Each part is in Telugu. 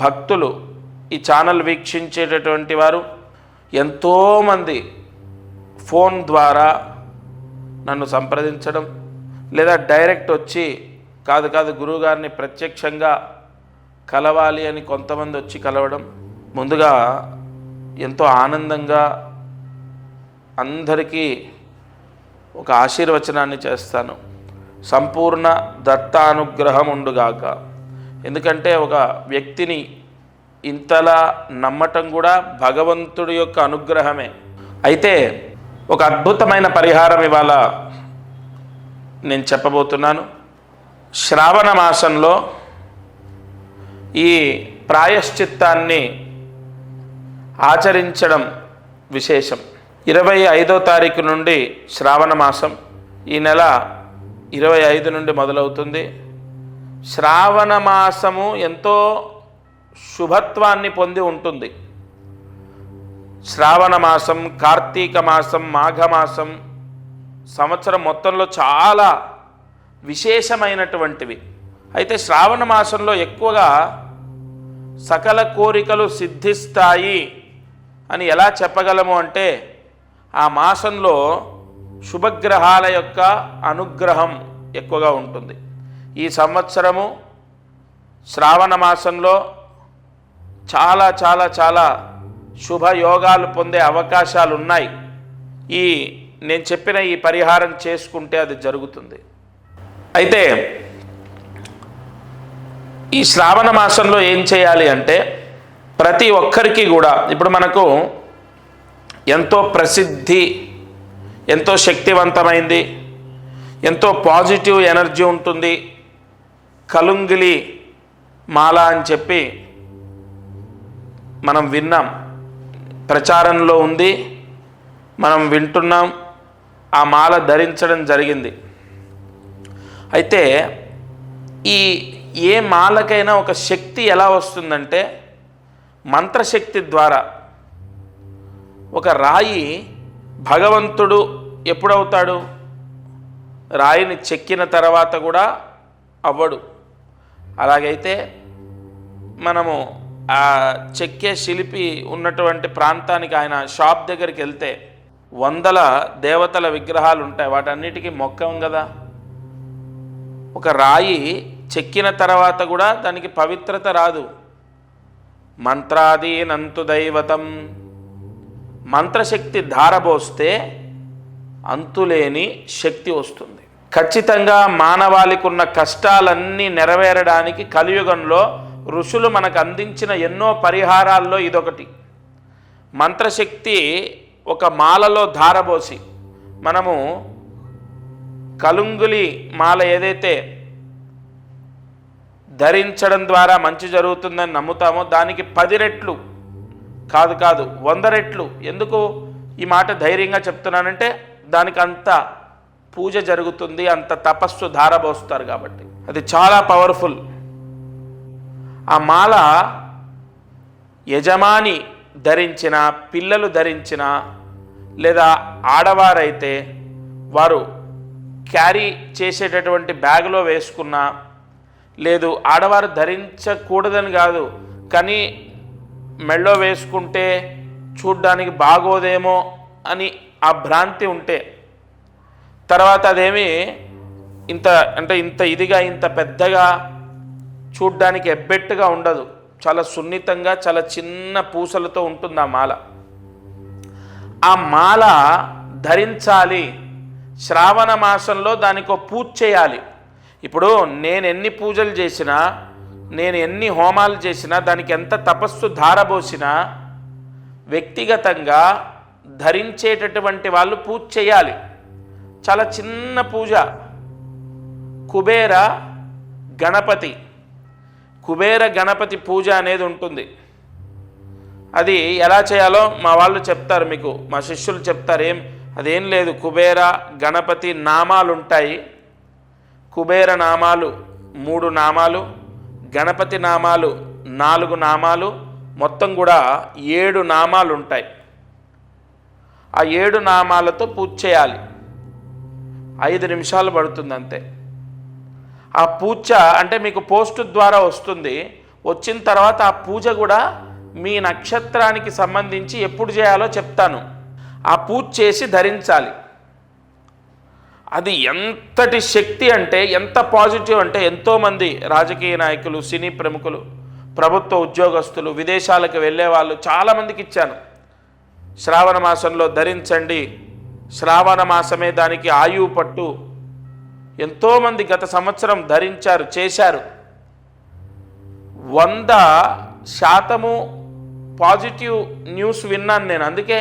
భక్తులు, ఈ ఛానల్ వీక్షించేటటువంటి వారు ఎంతోమంది ఫోన్ ద్వారా నన్ను సంప్రదించడం, లేదా డైరెక్ట్ వచ్చి కాదు గురువుగారిని ప్రత్యక్షంగా కలవాలి అని కొంతమంది వచ్చి కలవడం, ముందుగా ఎంతో ఆనందంగా అందరికీ ఒక ఆశీర్వచనాన్ని చేస్తాను. సంపూర్ణ దత్తానుగ్రహం ఉండుగాక. ఎందుకంటే ఒక వ్యక్తిని ఇంతలా నమ్మటం కూడా భగవంతుడి యొక్క అనుగ్రహమే. అయితే ఒక అద్భుతమైన పరిహారం ఇవాళ నేను చెప్పబోతున్నాను. శ్రావణ మాసంలో ఈ ప్రాయశ్చిత్తాన్ని ఆచరించడం విశేషం. 25వ తారీఖు నుండి శ్రావణ మాసం, ఈ నెల 25 నుండి మొదలవుతుంది. శ్రావణ మాసము ఎంతో శుభత్వాన్ని పొంది ఉంటుంది. శ్రావణ మాసం, కార్తీక మాసం, మాఘమాసం సంవత్సరం మొత్తంలో చాలా విశేషమైనటువంటివి. అయితే శ్రావణ మాసంలో ఎక్కువగా సకల కోరికలు సిద్ధిస్తాయి అని ఎలా చెప్పగలము అంటే, ఆ మాసంలో శుభగ్రహాల యొక్క అనుగ్రహం ఎక్కువగా ఉంటుంది. ఈ సంవత్సరము శ్రావణ మాసంలో చాలా చాలా చాలా శుభయోగాలు పొందే అవకాశాలు ఉన్నాయి. నేను చెప్పిన ఈ పరిహారం చేసుకుంటే అది జరుగుతుంది. అయితే ఈ శ్రావణ మాసంలో ఏం చేయాలి అంటే, ప్రతి ఒక్కరికి కూడా ఇప్పుడు మనకు ఎంతో ప్రసిద్ధి, ఎంతో శక్తివంతమైంది, ఎంతో పాజిటివ్ ఎనర్జీ ఉంటుంది కలుంగిలి మాల అని చెప్పి మనం విన్నాం, ప్రచారంలో ఉంది, మనం వింటున్నాం, ఆ మాల ధరించడం జరిగింది. అయితే ఏ మాలకైనా ఒక శక్తి ఎలా వస్తుందంటే, మంత్రశక్తి ద్వారా. ఒక రాయి భగవంతుడు ఎప్పుడవుతాడు? రాయిని చెక్కిన తర్వాత కూడా అవ్వడు. అలాగైతే మనము ఆ చెక్కే శిల్పి ఉన్నటువంటి ప్రాంతానికి, ఆయన షాప్ దగ్గరికి వెళ్తే వందల దేవతల విగ్రహాలు ఉంటాయి, వాటన్నిటికీ మొక్కం కదా. ఒక రాయి చెక్కిన తర్వాత కూడా దానికి పవిత్రత రాదు. మంత్రాదీనంతు దైవతం, మంత్రశక్తి ధారబోస్తే అంతులేని శక్తి వస్తుంది. ఖచ్చితంగా మానవాళికి ఉన్న కష్టాలన్నీ నెరవేరడానికి కలియుగంలో ఋషులు మనకు అందించిన ఎన్నో పరిహారాల్లో ఇదొకటి. మంత్రశక్తి ఒక మాలలో ధారబోసి, మనము కలుంగులి మాల ఏదైతే ధరించడం ద్వారా మంచి జరుగుతుందని నమ్ముతామో, దానికి 10 రెట్లు కాదు 100 రెట్లు. ఎందుకు ఈ మాట ధైర్యంగా చెప్తున్నానంటే, దానికి అంత పూజ జరుగుతుంది, అంత తపస్సు ధారబోస్తారు కాబట్టి. అది చాలా పవర్ఫుల్. ఆ మాల యజమాని ధరించిన, పిల్లలు ధరించిన, లేదా ఆడవారైతే వారు క్యారీ చేసేటటువంటి బ్యాగులో వేసుకున్న, లేదు ఆడవారు ధరించకూడదని కాదు, కానీ మెళ్ళో వేసుకుంటే చూడ్డానికి బాగోదేమో అని ఆ భ్రాంతి ఉంటే, తర్వాత అదేమి ఇంత ఇదిగా, ఇంత పెద్దగా, చూడ్డానికి ఎబ్బెట్టుగా ఉండదు. చాలా సున్నితంగా, చాలా చిన్న పూసలతో ఉంటుంది ఆ మాల. ఆ మాల ధరించాలి. శ్రావణ మాసంలో దానికి పూజ చేయాలి. ఇప్పుడు నేను ఎన్ని పూజలు చేసినా, నేను ఎన్ని హోమాలు చేసినా, దానికి ఎంత తపస్సు ధారబోసినా, వ్యక్తిగతంగా ధరించేటటువంటి వాళ్ళు పూజ చేయాలి. చాలా చిన్న పూజ. కుబేర గణపతి పూజ అనేది ఉంటుంది. అది ఎలా చేయాలో మా వాళ్ళు చెప్తారు, మీకు మా శిష్యులు చెప్తారు. అదేం లేదు, కుబేర గణపతి నామాలు ఉంటాయి. కుబేర నామాలు 3 నామాలు, గణపతి నామాలు 4 నామాలు, మొత్తం కూడా 7 నామాలు ఉంటాయి. ఆ 7 నామాలతో పూజ చేయాలి. 5 నిమిషాలు పడుతుంది అంతే. ఆ పూజ అంటే మీకు పోస్ట్ ద్వారా వస్తుంది. వచ్చిన తర్వాత ఆ పూజ కూడా మీ నక్షత్రానికి సంబంధించి ఎప్పుడు చేయాలో చెప్తాను. ఆ పూజ చేసి ధరించాలి. అది ఎంతటి శక్తి అంటే, ఎంత పాజిటివ్ అంటే, ఎంతోమంది రాజకీయ నాయకులు, సినీ ప్రముఖులు, ప్రభుత్వ ఉద్యోగస్తులు, విదేశాలకు వెళ్ళే వాళ్ళు చాలామందికి ఇచ్చాను. శ్రావణ మాసంలో ధరించండి, శ్రావణ మాసమే దానికి ఆయువు పట్టు. ఎంతోమంది గత సంవత్సరం ధరించారు, చేశారు. 100% పాజిటివ్ న్యూస్ విన్నాను నేను. అందుకే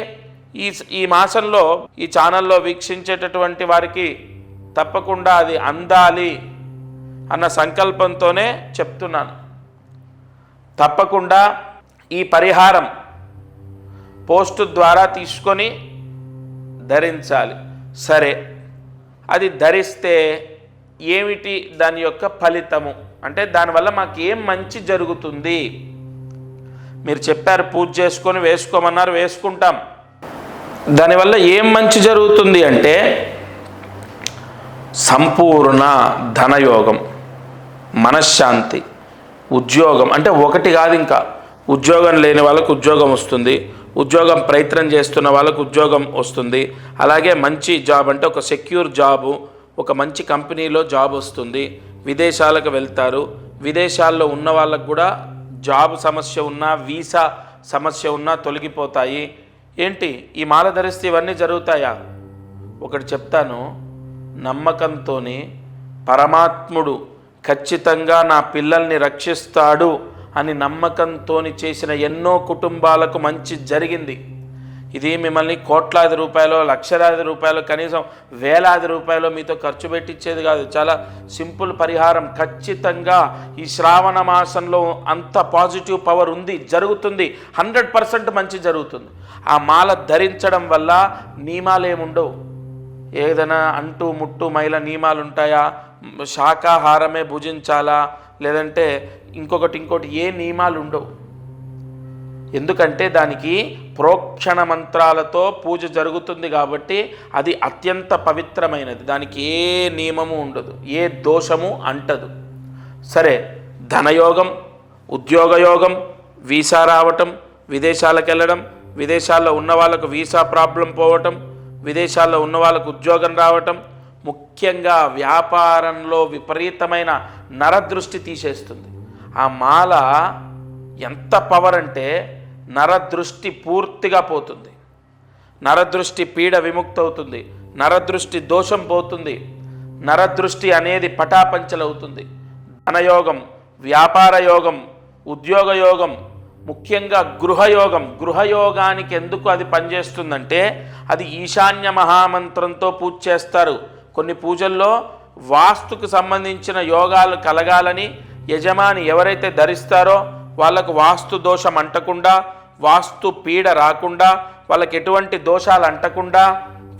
ఈ మాసంలో ఈ ఛానల్లో వీక్షించేటటువంటి వారికి తప్పకుండా అది అందాలి అన్న సంకల్పంతోనే చెప్తున్నాను. తప్పకుండా ఈ పరిహారం పోస్టు ద్వారా తీసుకొని ధరించాలి. సరే, అది ధరిస్తే ఏమిటి దాని యొక్క ఫలితము అంటే, దానివల్ల మాకు ఏం మంచి జరుగుతుంది? మీరు చెప్పారు పూజ చేసుకొని వేసుకోమన్నారు, వేసుకుంటాం. దానివల్ల ఏం మంచి జరుగుతుంది అంటే, సంపూర్ణ ధనయోగం, మనశ్శాంతి, ఉద్యోగం. అంటే ఒకటి కాదు, ఇంకా ఉద్యోగం లేని వాళ్ళకు ఉద్యోగం వస్తుంది, ఉద్యోగం ప్రయత్నం చేస్తున్న వాళ్ళకు ఉద్యోగం వస్తుంది. అలాగే మంచి జాబ్ అంటే ఒక సెక్యూర్ జాబు, ఒక మంచి కంపెనీలో జాబ్ వస్తుంది. విదేశాలకు వెళ్తారు. విదేశాల్లో ఉన్న వాళ్ళకు కూడా జాబ్ సమస్య ఉన్నా, వీసా సమస్య ఉన్నా తొలగిపోతాయి. ఏంటి ఈ మాల ధరిస్తే ఇవన్నీ జరుగుతాయా? ఒకటి చెప్తాను, నమ్మకంతో పరమాత్ముడు ఖచ్చితంగా నా పిల్లల్ని రక్షిస్తాడు అని నమ్మకంతో చేసిన ఎన్నో కుటుంబాలకు మంచి జరిగింది. ఇది మిమ్మల్ని కోట్లాది రూపాయలు, లక్షలాది రూపాయలు, కనీసం వేలాది రూపాయలు మీతో ఖర్చు పెట్టించేది కాదు. చాలా సింపుల్ పరిహారం. ఖచ్చితంగా ఈ శ్రావణ మాసంలో అంత పాజిటివ్ పవర్ ఉంది, జరుగుతుంది. 100% మంచి జరుగుతుంది. ఆ మాల ధరించడం వల్ల నియమాలు ఏముండవు. ఏదైనా అంటూ ముట్టు మైల నియమాలు ఉంటాయా? శాకాహారమే భుజించాలా, లేదంటే ఇంకోటి ఏ నియమాలు ఉండవు. ఎందుకంటే దానికి ప్రోక్షణ మంత్రాలతో పూజ జరుగుతుంది కాబట్టి అది అత్యంత పవిత్రమైనది. దానికి ఏ నియమము ఉండదు, ఏ దోషము అంటదు. సరే, ధనయోగం, ఉద్యోగయోగం, వీసా రావటం, విదేశాలకు వెళ్ళడం, విదేశాల్లో ఉన్న వాళ్ళకు వీసా ప్రాబ్లం పోవటం, విదేశాల్లో ఉన్న వాళ్ళకు ఉద్యోగం రావటం, ముఖ్యంగా వ్యాపారంలో విపరీతమైన నరదృష్టి తీసేస్తుంది. ఆ మాల ఎంత పవర్ అంటే, నరదృష్టి పూర్తిగా పోతుంది, నరదృష్టి పీడ విముక్తవుతుంది, నరదృష్టి దోషం పోతుంది, నరదృష్టి అనేది పటాపంచలవుతుంది. ధనయోగం, వ్యాపార యోగం, ఉద్యోగ యోగం, ముఖ్యంగా గృహయోగం. గృహయోగానికి ఎందుకు అది పనిచేస్తుందంటే, అది ఈశాన్య మహామంత్రంతో పూజ చేస్తారు. కొన్ని పూజల్లో వాస్తుకు సంబంధించిన యోగాలు కలగాలని యజమాని ఎవరైతే ధరిస్తారో వాళ్ళకు వాస్తు దోషం అంటకుండా, వాస్తు పీడ రాకుండా, వాళ్ళకి ఎటువంటి దోషాలు అంటకుండా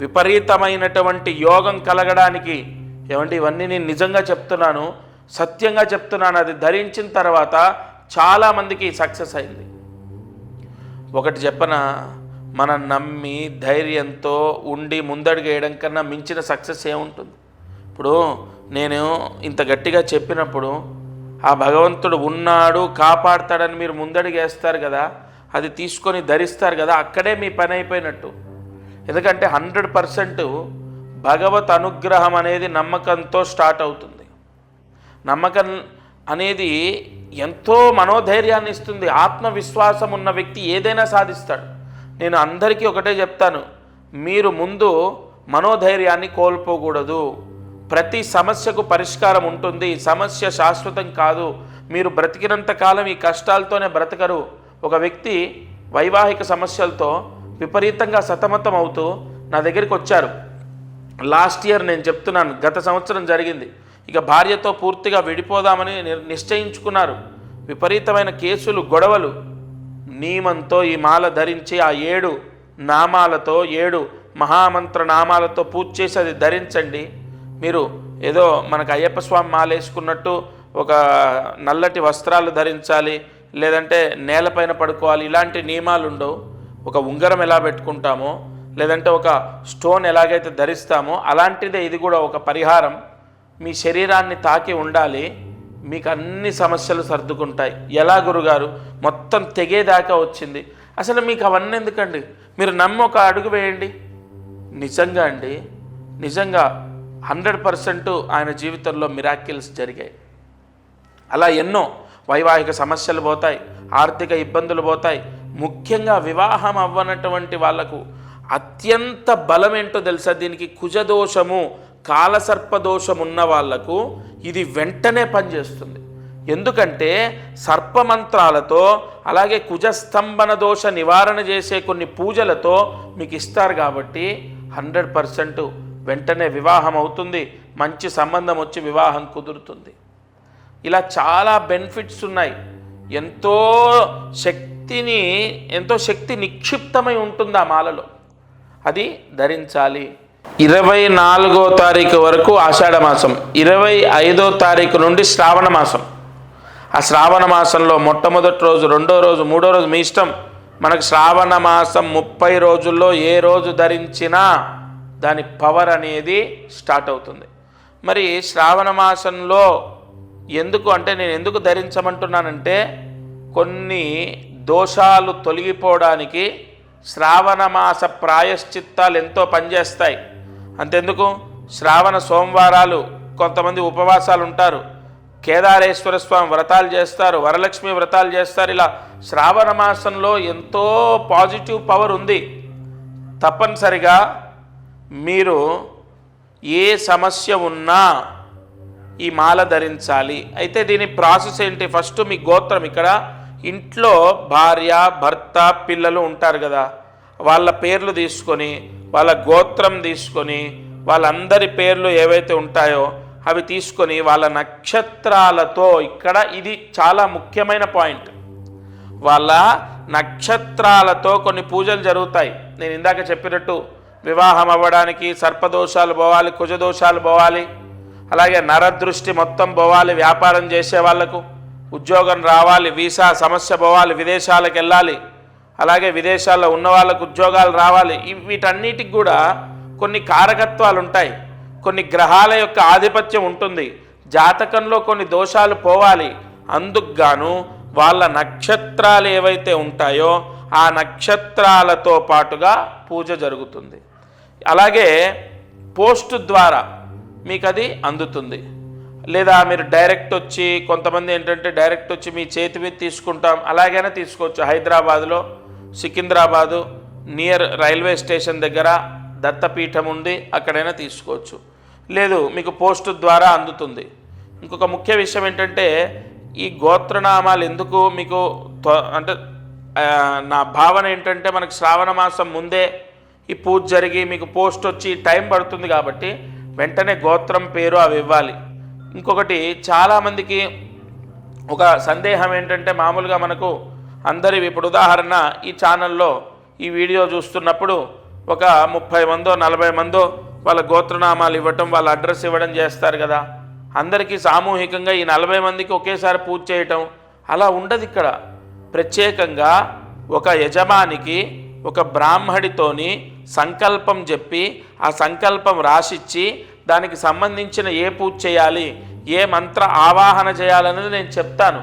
విపరీతమైనటువంటి యోగం కలగడానికి, ఏమంటే ఇవన్నీ నేను నిజంగా చెప్తున్నాను, సత్యంగా చెప్తున్నాను. అది ధరించిన తర్వాత చాలామందికి సక్సెస్ అయింది. ఒకటి చెప్పన, మనం నమ్మి ధైర్యంతో ఉండి ముందడుగు వేయడం కన్నా మించిన సక్సెస్ ఏముంటుంది? ఇప్పుడు నేను ఇంత గట్టిగా చెప్పినప్పుడు ఆ భగవంతుడు ఉన్నాడు, కాపాడుతాడని మీరు ముందడుగు వేస్తారు కదా, అది తీసుకొని ధరిస్తారు కదా, అక్కడే మీ పని అయిపోయినట్టు. ఎందుకంటే 100% భగవత్ అనుగ్రహం అనేది నమ్మకంతో స్టార్ట్ అవుతుంది. నమ్మకం అనేది ఎంతో మనోధైర్యాన్ని ఇస్తుంది. ఆత్మవిశ్వాసం ఉన్న వ్యక్తి ఏదైనా సాధిస్తాడు. నేను అందరికీ ఒకటే చెప్తాను, మీరు ముందు మనోధైర్యాన్ని కోల్పోకూడదు. ప్రతి సమస్యకు పరిష్కారం ఉంటుంది. సమస్య శాశ్వతం కాదు. మీరు బ్రతికినంత కాలం ఈ కష్టాలతోనే బ్రతకరు. ఒక వ్యక్తి వైవాహిక సమస్యలతో విపరీతంగా సతమతం అవుతూ నా దగ్గరికి వచ్చారు. లాస్ట్ ఇయర్ నేను చెప్తున్నాను, గత సంవత్సరం జరిగింది. ఇక భార్యతో పూర్తిగా విడిపోదామని నిశ్చయించుకున్నారు. విపరీతమైన కేసులు, గొడవలు. నియమంతో ఈ మాల ధరించి ఆ 7 నామాలతో, 7 మహామంత్ర నామాలతో పూజ చేసి అది ధరించండి. మీరు ఏదో మనకు అయ్యప్ప స్వామి మాల వేసుకున్నట్టు ఒక నల్లటి వస్త్రాలు ధరించాలి, లేదంటే నేలపైన పడుకోవాలి, ఇలాంటి నియమాలు ఉండవు. ఒక ఉంగరం ఎలా పెట్టుకుంటామో, లేదంటే ఒక స్టోన్ ఎలాగైతే ధరిస్తామో అలాంటిదే ఇది కూడా ఒక పరిహారం. మీ శరీరాన్ని తాకి ఉండాలి. మీకు అన్ని సమస్యలు సర్దుకుంటాయి. ఎలా గురుగారు మొత్తం తెగేదాకా వచ్చింది? అసలు మీకు అవన్నీ ఎందుకండి? మీరు నమ్మి ఒక అడుగు వేయండి. నిజంగా అండి, నిజంగా 100% ఆయన జీవితంలో మిరాకిల్స్ జరిగాయి. అలా ఎన్నో వైవాహిక సమస్యలు పోతాయి, ఆర్థిక ఇబ్బందులు పోతాయి. ముఖ్యంగా వివాహం అవ్వనటువంటి వాళ్లకు అత్యంత బలం ఏంటో తెలుసా? దీనికి కుజదోషము, కాలసర్పదోషం ఉన్న వాళ్లకు ఇది వెంటనే పనిచేస్తుంది. ఎందుకంటే సర్పమంత్రాలతో అలాగే కుజస్తంభన దోష నివారణ చేసే కొన్ని పూజలతో మీకు ఇస్తారు కాబట్టి 100% వెంటనే వివాహం అవుతుంది, మంచి సంబంధం వచ్చి వివాహం కుదురుతుంది. ఇలా చాలా బెనిఫిట్స్ ఉన్నాయి. ఎంతో శక్తి నిక్షిప్తమై ఉంటుంది ఆ మాలలో. అది ధరించాలి. 24వ తారీఖు వరకు ఆషాఢ మాసం, 25వ తారీఖు నుండి శ్రావణ మాసం. ఆ శ్రావణ మాసంలో మొట్టమొదటి రోజు, రెండో రోజు, మూడో రోజు మీ ఇష్టం. మనకు శ్రావణ మాసం 30 రోజుల్లో ఏ రోజు ధరించినా దాని పవర్ అనేది స్టార్ట్ అవుతుంది. మరి శ్రావణ మాసంలో ఎందుకు అంటే, నేను ఎందుకు ధరించమంటున్నానంటే, కొన్ని దోషాలు తొలగిపోవడానికి శ్రావణ మాస ప్రాయశ్చిత్తాలు ఎంతో పనిచేస్తాయి. అంతెందుకు, శ్రావణ సోమవారాలు కొంతమంది ఉపవాసాలు ఉంటారు, కేదారేశ్వర స్వామి వ్రతాలు చేస్తారు, వరలక్ష్మి వ్రతాలు చేస్తారు. ఇలా శ్రావణ మాసంలో ఎంతో పాజిటివ్ పవర్ ఉంది. తప్పనిసరిగా మీరు ఏ సమస్య ఉన్నా ఈ మాల ధరించాలి. అయితే దీని ప్రాసెస్ ఏంటి? ఫస్ట్ మీ గోత్రం, ఇక్కడ ఇంట్లో భార్య, భర్త, పిల్లలు ఉంటారు కదా, వాళ్ళ పేర్లు తీసుకొని, వాళ్ళ గోత్రం తీసుకొని, వాళ్ళందరి పేర్లు ఏవైతే ఉంటాయో అవి తీసుకొని వాళ్ళ నక్షత్రాలతో, ఇక్కడ ఇది చాలా ముఖ్యమైన పాయింట్, వాళ్ళ నక్షత్రాలతో కొన్ని పూజలు జరుగుతాయి. నేను ఇందాక చెప్పినట్టు వివాహం అవ్వడానికి సర్పదోషాలు పోవాలి, కుజదోషాలు పోవాలి, అలాగే నరదృష్టి మొత్తం పోవాలి, వ్యాపారం చేసే వాళ్లకు ఉద్యోగం రావాలి, వీసా సమస్య పోవాలి, విదేశాలకు వెళ్ళాలి, అలాగే విదేశాల్లో ఉన్న వాళ్ళకు ఉద్యోగాలు రావాలి. వీటన్నిటికి కూడా కొన్ని కారకత్వాలు ఉంటాయి, కొన్ని గ్రహాల యొక్క ఆధిపత్యం ఉంటుంది, జాతకంలో కొన్ని దోషాలు పోవాలి. అందుకు గాను వాళ్ళ నక్షత్రాలు ఏవైతే ఉంటాయో ఆ నక్షత్రాలతో పాటుగా పూజ జరుగుతుంది. అలాగే పోస్ట్ ద్వారా మీకు అది అందుతుంది. లేదా మీరు డైరెక్ట్ వచ్చి, కొంతమంది ఏంటంటే డైరెక్ట్ వచ్చి మీ చేతి మీద తీసుకుంటాం, అలాగైనా తీసుకోవచ్చు. హైదరాబాదులో సికింద్రాబాదు నియర్ రైల్వే స్టేషన్ దగ్గర దత్తపీఠం ఉంది, అక్కడైనా తీసుకోవచ్చు. లేదు మీకు పోస్ట్ ద్వారా అందుతుంది. ఇంకొక ముఖ్య విషయం ఏంటంటే, ఈ గోత్రనామాలు ఎందుకు మీకు అంటే నా భావన ఏంటంటే, మనకు శ్రావణ మాసం ముందే ఈ పూజ జరిగి మీకు పోస్ట్ వచ్చి టైం పడుతుంది కాబట్టి వెంటనే గోత్రం పేరు అవి ఇవ్వాలి. ఇంకొకటి చాలామందికి ఒక సందేహం ఏంటంటే, మామూలుగా మనకు అందరి ఇప్పుడు ఉదాహరణ ఈ ఛానల్లో ఈ వీడియో చూస్తున్నప్పుడు ఒక 30 మందో 40 మందో వాళ్ళ గోత్రనామాలు ఇవ్వటం, వాళ్ళ అడ్రస్ ఇవ్వడం చేస్తారు కదా. అందరికీ సామూహికంగా ఈ 40 మందికి ఒకేసారి పూజ చేయటం అలా ఉండదు. ఇక్కడ ప్రత్యేకంగా ఒక యజమానికి ఒక బ్రాహ్మడితోని సంకల్పం చెప్పి ఆ సంకల్పం రాసిచ్చి దానికి సంబంధించిన ఏ పూజ చేయాలి, ఏ మంత్ర ఆవాహన చేయాలనేది నేను చెప్తాను.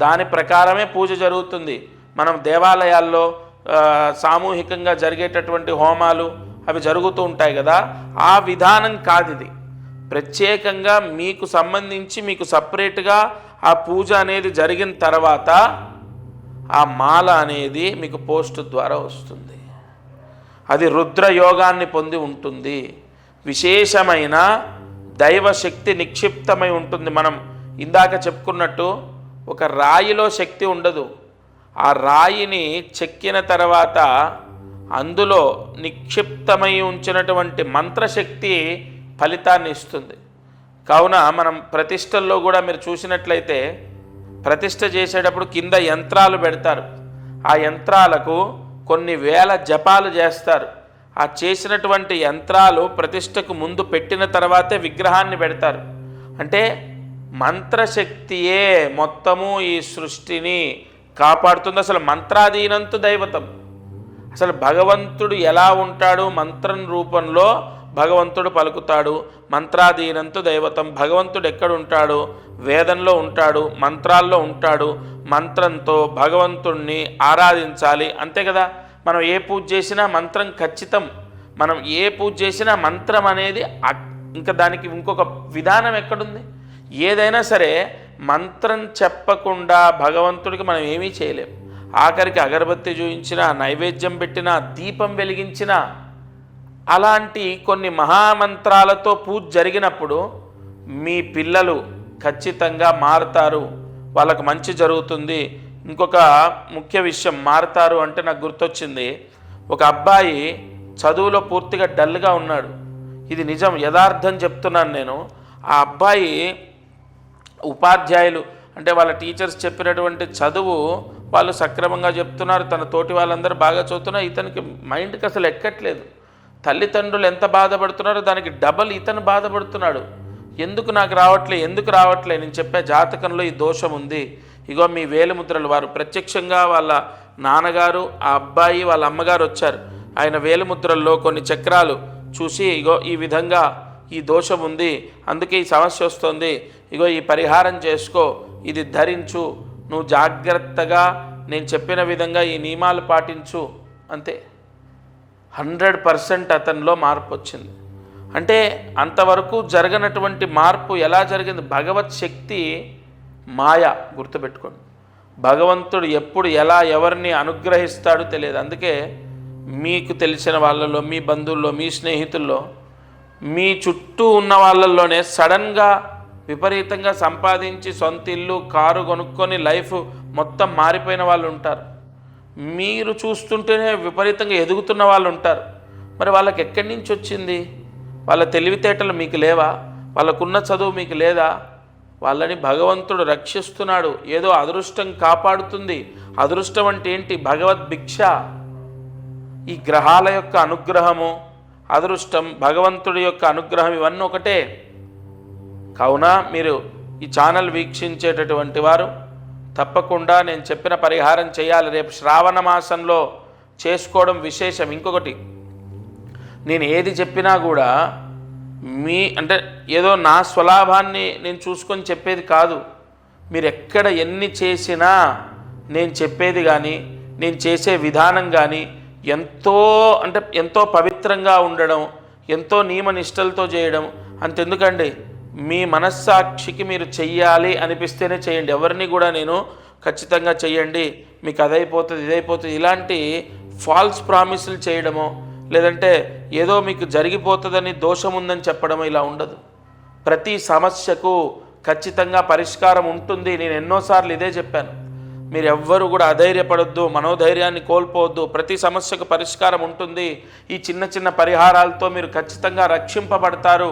దాని ప్రకారమే పూజ జరుగుతుంది. మనం దేవాలయాల్లో సామూహికంగా జరిగేటటువంటి హోమాలు అవి జరుగుతూ ఉంటాయి కదా, ఆ విధానం కాదు ఇది. ప్రత్యేకంగా మీకు సంబంధించి మీకు సపరేట్గా ఆ పూజ అనేది జరిగిన తర్వాత ఆ మాల అనేది మీకు పోస్ట్ ద్వారా వస్తుంది. అది రుద్రయోగాన్ని పొంది ఉంటుంది. విశేషమైన దైవశక్తి నిక్షిప్తమై ఉంటుంది. మనం ఇందాక చెప్పుకున్నట్టు ఒక రాయిలో శక్తి ఉండదు. ఆ రాయిని చెక్కిన తర్వాత అందులో నిక్షిప్తమై ఉంచినటువంటి మంత్రశక్తి ఫలితాన్ని ఇస్తుంది. కావున మనం ప్రతిష్టల్లో కూడా మీరు చూసినట్లయితే ప్రతిష్ట చేసేటప్పుడు కింద యంత్రాలు పెడతారు. ఆ యంత్రాలకు కొన్ని వేల జపాలు చేస్తారు. ఆ చేసినటువంటి యంత్రాలు ప్రతిష్టకు ముందు పెట్టిన తర్వాతే విగ్రహాన్ని పెడతారు. అంటే మంత్రశక్తియే మొత్తము ఈ సృష్టిని కాపాడుతుంది. అసలు మంత్రాధీనంతు దైవతం. అసలు భగవంతుడు ఎలా ఉంటాడు? మంత్రం రూపంలో భగవంతుడు పలుకుతాడు. మంత్రాధీనంతు దైవతం, భగవంతుడు ఎక్కడుంటాడు? వేదంలో ఉంటాడు, మంత్రాల్లో ఉంటాడు. మంత్రంతో భగవంతుణ్ణి ఆరాధించాలి, అంతే కదా. మనం ఏ పూజ చేసినా మంత్రం ఖచ్చితం. మనం ఏ పూజ చేసినా మంత్రం అనేది ఇంకా దానికి ఇంకొక విధానం ఎక్కడుంది? ఏదైనా సరే మంత్రం చెప్పకుండా భగవంతుడికి మనం ఏమీ చేయలేం. ఆఖరికి అగరబత్తి చూయించినా, నైవేద్యం పెట్టినా, దీపం వెలిగించినా, అలాంటి కొన్ని మహామంత్రాలతో పూజ జరిగినప్పుడు మీ పిల్లలు ఖచ్చితంగా మారుతారు, వాళ్ళకు మంచి జరుగుతుంది. ఇంకొక ముఖ్య విషయం, మారుతారు అంటే నాకు గుర్తొచ్చింది. ఒక అబ్బాయి చదువులో పూర్తిగా డల్గా ఉన్నాడు. ఇది నిజం, యథార్థం చెప్తున్నాను నేను. ఆ అబ్బాయి ఉపాధ్యాయులు అంటే వాళ్ళ టీచర్స్ చెప్పినటువంటి చదువు వాళ్ళు సక్రమంగా చెప్తున్నారు, తన తోటి వాళ్ళందరూ బాగా చదువుతున్నారు, ఇతనికి మైండ్కి అసలు ఎక్కట్లేదు. తల్లిదండ్రులు ఎంత బాధపడుతున్నారో దానికి డబల్ ఇతను బాధపడుతున్నాడు. ఎందుకు నాకు రావట్లే, ఎందుకు రావట్లే? నేను చెప్పే జాతకంలో ఈ దోషం ఉంది. ఇగో మీ వేలిముద్రలు, వారు ప్రత్యక్షంగా వాళ్ళ నాన్నగారు, ఆ అబ్బాయి, వాళ్ళ అమ్మగారు వచ్చారు. ఆయన వేలిముద్రల్లో కొన్ని చక్రాలు చూసి, ఇగో ఈ విధంగా ఈ దోషం ఉంది, అందుకే ఈ సమస్య వస్తుంది, ఇగో ఈ పరిహారం చేసుకో, ఇది ధరించు, నువ్వు జాగ్రత్తగా నేను చెప్పిన విధంగా ఈ నియమాలు పాటించు, అంతే. 100% అతనిలో మార్పు వచ్చింది. అంటే అంతవరకు జరగనటువంటి మార్పు ఎలా జరిగింది? భగవత్ శక్తి మాయ, గుర్తుపెట్టుకోండి. భగవంతుడు ఎప్పుడు ఎలా ఎవరిని అనుగ్రహిస్తాడో తెలియదు. అందుకే మీకు తెలిసిన వాళ్ళలో, మీ బంధువుల్లో, మీ స్నేహితుల్లో, మీ చుట్టూ ఉన్న వాళ్ళల్లోనే సడన్గా విపరీతంగా సంపాదించి సొంత ఇల్లు, కారు కొనుక్కొని లైఫ్ మొత్తం మారిపోయిన వాళ్ళు ఉంటారు. మీరు చూస్తుంటేనే విపరీతంగా ఎదుగుతున్న వాళ్ళు ఉంటారు. మరి వాళ్ళకి ఎక్కడి నుంచి వచ్చింది? వాళ్ళ తెలివితేటలు మీకు లేవా? వాళ్ళకున్న చదువు మీకు లేదా? వాళ్ళని భగవంతుడు రక్షిస్తున్నాడు. ఏదో అదృష్టం కాపాడుతుంది. అదృష్టం అంటే ఏంటి? భగవద్భిక్ష. ఈ గ్రహాల యొక్క అనుగ్రహము, అదృష్టం, భగవంతుడి యొక్క అనుగ్రహం ఇవన్నీ ఒకటే. కావున మీరు ఈ ఛానల్ వీక్షించేటటువంటి వారు తప్పకుండా నేను చెప్పిన పరిహారం చేయాలి. రేపు శ్రావణ మాసంలో చేసుకోవడం విశేషం. ఇంకొకటి, నేను ఏది చెప్పినా కూడా అంటే ఏదో నా స్వలాభాన్ని నేను చూసుకొని చెప్పేది కాదు. మీరు ఎక్కడ ఎన్ని చేసినా నేను చెప్పేది కానీ, నేను చేసే విధానం కానీ ఎంతో పవిత్రంగా ఉండడం, ఎంతో నియమనిష్టలతో చేయడం. అంతెందుకండి, మీ మనస్సాక్షికి మీరు చెయ్యాలి అనిపిస్తేనే చేయండి. ఎవరిని కూడా నేను ఖచ్చితంగా చెయ్యండి, మీకు అదైపోతుంది, ఇదైపోతుంది, ఇలాంటి ఫాల్స్ ప్రామిసులు చేయడమో, లేదంటే ఏదో మీకు జరిగిపోతుందని, దోషం ఉందని చెప్పడమో ఇలా ఉండదు. ప్రతి సమస్యకు ఖచ్చితంగా పరిష్కారం ఉంటుంది. నేను ఎన్నోసార్లు ఇదే చెప్పాను. మీరు ఎవ్వరు కూడా అధైర్యపడొద్దు, మనోధైర్యాన్ని కోల్పోవద్దు. ప్రతి సమస్యకు పరిష్కారం ఉంటుంది. ఈ చిన్న చిన్న పరిహారాలతో మీరు ఖచ్చితంగా రక్షింపబడతారు.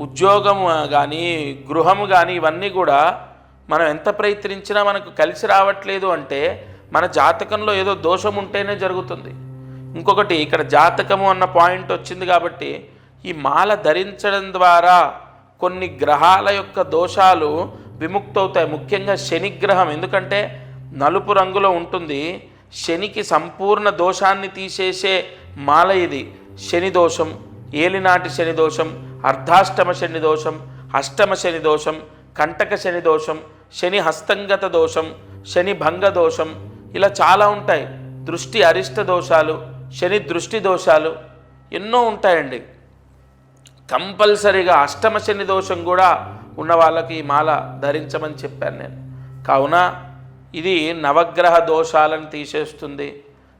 ఉద్యోగం కానీ, గృహము కానీ, ఇవన్నీ కూడా మనం ఎంత ప్రయత్నించినా మనకు కలిసి రావట్లేదు అంటే మన జాతకంలో ఏదో దోషం ఉంటేనే జరుగుతుంది. ఇంకొకటి, ఇక్కడ జాతకము అన్న పాయింట్ వచ్చింది కాబట్టి ఈ మాల ధరించడం ద్వారా కొన్ని గ్రహాల యొక్క దోషాలు విముక్తవుతాయి. ముఖ్యంగా శనిగ్రహం, ఎందుకంటే నలుపు రంగులో ఉంటుంది. శనికి సంపూర్ణ దోషాన్ని తీసేసే మాల ఇది. శని దోషం, ఏలినాటి శని దోషం, అర్ధాష్టమ శని దోషం, అష్టమ శని దోషం, కంటక శని దోషం, శని హస్తంగత దోషం, శని భంగ దోషం, ఇలా చాలా ఉంటాయి. దృష్టి అరిష్ట దోషాలు, శని దృష్టి దోషాలు ఎన్నో ఉంటాయండి. కంపల్సరీగా అష్టమ శని దోషం కూడా ఉన్న వాళ్ళకి ఈ మాల ధరించమని చెప్పాను నేను. కావున ఇది నవగ్రహ దోషాలను తీసేస్తుంది,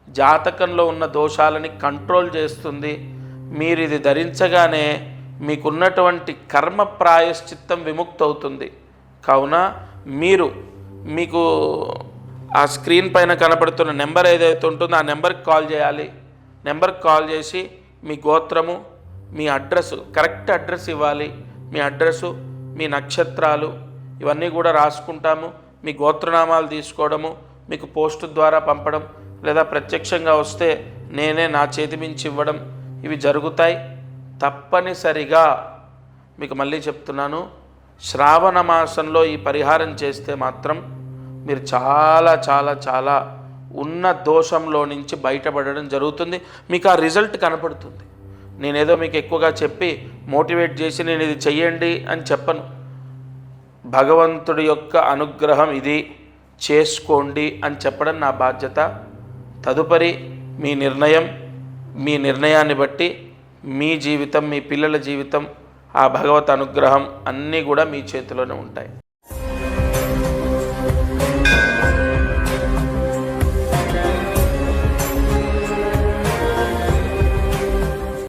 జాతకంలో ఉన్న దోషాలని కంట్రోల్ చేస్తుంది. మీరు ఇది ధరించగానే మీకున్నటువంటి కర్మ ప్రాయశ్చిత్తం విముక్తవుతుంది. కావున మీకు ఆ స్క్రీన్ పైన కనపడుతున్న నెంబర్ ఏదైతే ఉంటుందో ఆ నెంబర్కి కాల్ చేయాలి. నెంబర్కి కాల్ చేసి మీ గోత్రము, మీ అడ్రస్, కరెక్ట్ అడ్రస్ ఇవ్వాలి. మీ అడ్రస్సు, మీ నక్షత్రాలు ఇవన్నీ కూడా రాసుకుంటాము. మీ గోత్రనామాలు తీసుకోవడము, మీకు పోస్టు ద్వారా పంపడం, లేదా ప్రత్యక్షంగా వస్తే నేనే నా చేతి మించి ఇవ్వడం, ఇవి జరుగుతాయి. తప్పనిసరిగా మీకు మళ్ళీ చెప్తున్నాను, శ్రావణ మాసంలో ఈ పరిహారం చేస్తే మాత్రం మీరు చాలా చాలా చాలా ఉన్న దోషంలో నుంచి బయటపడడం జరుగుతుంది. మీకు ఆ రిజల్ట్ కనపడుతుంది. నేనేదో మీకు ఎక్కువగా చెప్పి మోటివేట్ చేసి నేను ఇది చెయ్యండి అని చెప్పను. భగవంతుడి యొక్క అనుగ్రహం ఇది, చేసుకోండి అని చెప్పడం నా బాధ్యత. తదుపరి మీ నిర్ణయం, మీ నిర్ణయాన్ని బట్టి మీ జీవితం, మీ పిల్లల జీవితం, ఆ భగవత్ అనుగ్రహం అన్నీ కూడా మీ చేతిలోనే ఉంటాయి.